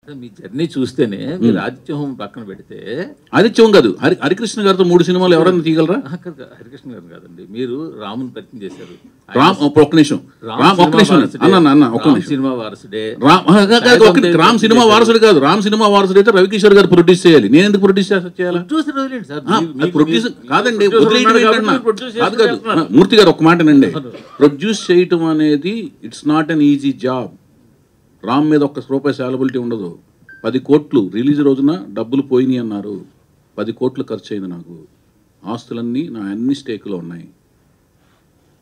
మీ journey చూస్తేనే మీరు ఆదిత్యహోమం పక్కన పెడితే ఆదిత్యం కాదు హరికృష్ణ గారితో 3 సినిమాలు ఎవరైనా తీయగలరా? హరికృష్ణ గారు కాదండి, మీరు రాముని పరిచయం చేశారు. ఒక్క నిమిషం సినిమా వారసుడే. రామ్ సినిమా వారసుడు కాదు. రామ్ సినిమా వారసుడు అయితే రవికిషోర్ గారు ప్రొడ్యూస్ చేయాలి. నేను ఎందుకు ప్రొడ్యూస్ చేయాలి? ప్రొడ్యూస్ కాదండి, మూర్తి గారు ఒక్క మాటనండి. ప్రొడ్యూస్ చేయటం అనేది it's not an easy job. Ram మీద ఒక్క రూపాయి సాలబిలిటీ ఉండదు. 10 కోట్లు రిలీజ్ రోజున డబ్బులు పోయినాయి అన్నారు. 10 కోట్లు ఖర్చు అయింది. నాకు ఆస్తులన్నీ నా అన్ని స్టేకులో ఉన్నాయి.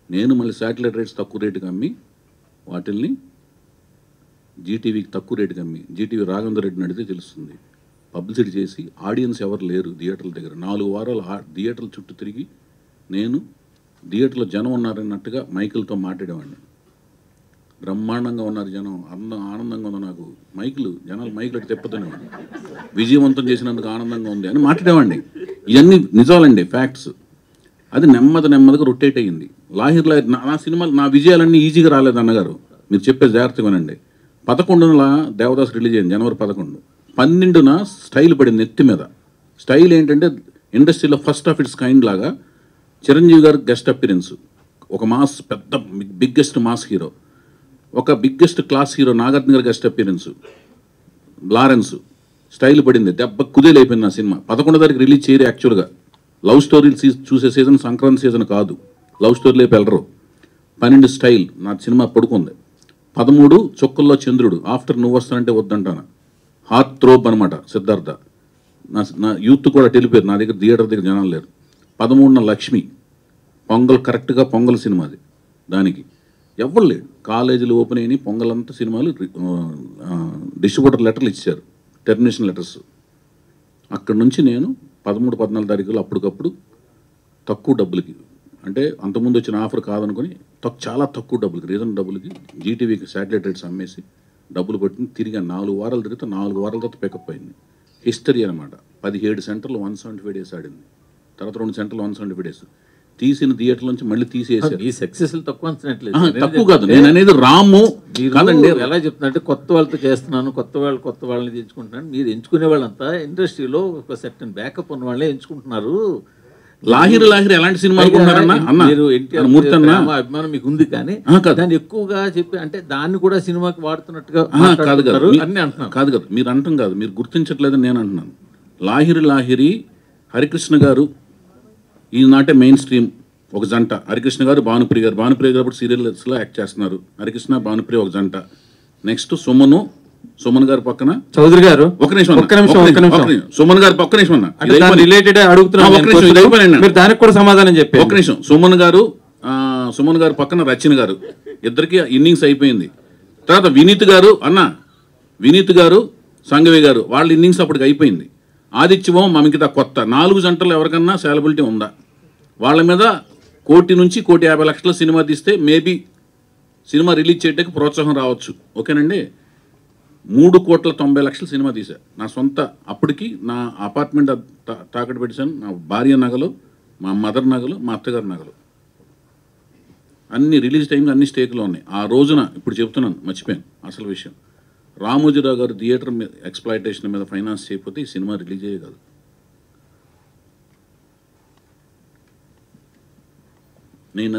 నేను మళ్ళీ శాటిలైట్ రేట్స్ తక్కువ రేటుకి అమ్మి వాటిల్ని జీటీవీకి తక్కువ రేటుకి అమ్మి, జీటీవీ రాఘవేంద్ర రెడ్డిని అడిగితే తెలుస్తుంది, పబ్లిసిటీ చేసి ఆడియన్స్ ఎవరు లేరు థియేటర్ల దగ్గర 4 వారాలు థియేటర్ల చుట్టూ తిరిగి నేను థియేటర్లో జనం ఉన్నారన్నట్టుగా మైకులతో మాట్లాడేవాడిని. బ్రహ్మాండంగా ఉన్నారు జనం, ఆనందంగా ఉంది. నాకు జనాలు మైకులు అటు తిప్పుతున్నాయండి. విజయవంతం చేసినందుకు ఆనందంగా ఉంది అని మాట్లాడేవాడిని. ఇవన్నీ నిజాలండి, ఫ్యాక్ట్స్. అది నెమ్మదిగా రొటేట్ అయ్యింది. లాహిర్ నా సినిమాలు, నా విజయాలన్నీ ఈజీగా రాలేదు అన్నగారు. మీరు చెప్పే జాగ్రత్తగా వినండి. 11న దేవదాస్ రిలీజ్ అయింది, జనవరి 11. 12న స్టైల్ పడింది నెత్తి మీద. స్టైల్ ఏంటంటే ఇండస్ట్రీలో ఫస్ట్ ఆఫ్ ఇట్స్ కైండ్ లాగా చిరంజీవి గారు గెస్ట్ అపిరెన్స్, ఒక మాస్, పెద్ద బిగ్గెస్ట్ మాస్ హీరో, ఒక బిగ్గెస్ట్ క్లాస్ హీరో నాగార్జున గారి గెస్ట్ అపిరెన్స్, లారెన్స్. స్టైల్ పడింది, దెబ్బ కుదేలైపోయింది నా సినిమా. 11వ తారీఖు రిలీజ్ చేయరు. యాక్చువల్గా లవ్ స్టోరీలు చూసే సీజన్ సంక్రాంతి సీజన్ కాదు, లవ్ స్టోరీ లేపు వెళ్ళరు. 12 స్టైల్ నా సినిమా పడుకుంది. 13 చుక్కల్లో చంద్రుడు, ఆఫ్టర్ నువ్వు వస్తానంటే వద్దంటాను, హార్ట్ థ్రోప్ అనమాట సిద్ధార్థ. నా యూత్ కూడా తెలిపారు, నా దగ్గర థియేటర్ దగ్గర జనాలు లేరు. 13న లక్ష్మి, పొంగల్, కరెక్ట్గా పొంగల్ సినిమాది. దానికి ఎవరు లేడు. కాలేజీలు ఓపెన్ అయినాయి, పొంగలంతా సినిమాలు డిస్ట్రిబ్యూటర్ లెటర్లు ఇచ్చారు, టెర్మినేషన్ లెటర్స్. అక్కడి నుంచి నేను 13, 14 తారీఖులు అప్పటికప్పుడు తక్కువ డబ్బులకి, అంటే అంతకుముందు వచ్చిన ఆఫర్ కాదనుకొని చాలా తక్కువ డబ్బులకి, రీజన్ డబ్బులకి జీటీవీకి శాటిలైట్ రేట్స్ అమ్మేసి డబ్బులు పట్టుకుని తిరిగి 4 వారాలు తిరిగితే 4 వారాల తర్వాత పికప్ అయింది. హిస్టరీ అనమాట. 17 సెంటర్లు 175 డేస్ ఆడింది. తర్వాత 2 సెంటర్లు 175 డేస్ తీసిన థియేటర్ నుంచి మళ్ళీ తీసేసారు. ఈ సక్సెస్ తక్కువ తక్కువ కాదు, నేను అనేది రాము కాదండి. ఎలా చెప్తున్నా, కొత్త వాళ్ళతో చేస్తున్నాను, కొత్త వాళ్ళని ఎంచుకుంటున్నాను. మీరు ఎంచుకునే వాళ్ళంతా ఇండస్ట్రీలో ఒక సెర్టన్ బ్యాకప్ ఉన్న వాళ్ళే ఎంచుకుంటున్నారు. లాహిర్ ఎలాంటి సినిమాలు మీరు అభిమానం మీకు ఉంది, కానీ దాన్ని ఎక్కువగా చెప్పి అంటే దాన్ని కూడా సినిమాకి వాడుతున్నట్టుగా కాదు కదా అన్ని అంటున్నాను. కాదు కదా మీరు అంటాం కాదు, మీరు గుర్తించట్లేదని నేను అంటున్నాను. లాహిరి హరికృష్ణ గారు ఈనాటే మెయిన్ స్ట్రీమ్ ఒక జంట. హరికృష్ణ గారు భానుప్రియ గారు ఇప్పుడు సీరియల్స్లో యాక్ట్ చేస్తున్నారు. హరికృష్ణ భానుప్రియ ఒక జంట. నెక్స్ట్ సుమన్ గారు పక్కన చౌదరి గారు. ఒక నిమిషం సుమన్ గారు పక్క నిమిషం రిలేటెడ్ అడుగుతున్నాను, దానికి కూడా సమాధానం చెప్పి. ఒక నిమిషం. సుమన్ గారు పక్కన రచన గారు, ఇద్దరికి ఇన్నింగ్స్ అయిపోయింది. తర్వాత వినీత్ గారు సంగవి గారు, వాళ్ళ ఇన్నింగ్స్ అప్పటికి అయిపోయింది. ఆదిత్యవం మమికిత కొత్త 4 జంటలు ఎవరికన్నా సాలబిలిటీ ఉందా? వాళ్ళ మీద 1 కోటి నుంచి 1,50,00,000 సినిమా తీస్తే మేబీ సినిమా రిలీజ్ చేయడానికి ప్రోత్సాహం రావచ్చు. ఓకేనండి. 3,90,00,000 సినిమా తీశా నా సొంత. అప్పటికి నా అపార్ట్మెంట్ తాకట్టు పెట్టాను. నా భార్య నగలు, మా మదర్ నగలు, మా అత్తగారి నగలు అన్ని రిలీజ్ టైంకి అన్ని స్టేక్లో ఉన్నాయి. ఆ రోజున ఇప్పుడు చెప్తున్నాను, మర్చిపోయాను అసలు విషయం. రామోజీరావు గారు థియేటర్ మీద ఎక్స్‌ప్లాయిటేషన్ మీద ఫైనాన్స్ చేయకపోతే ఈ సినిమా రిలీజ్ అయ్యే కాదు. నేను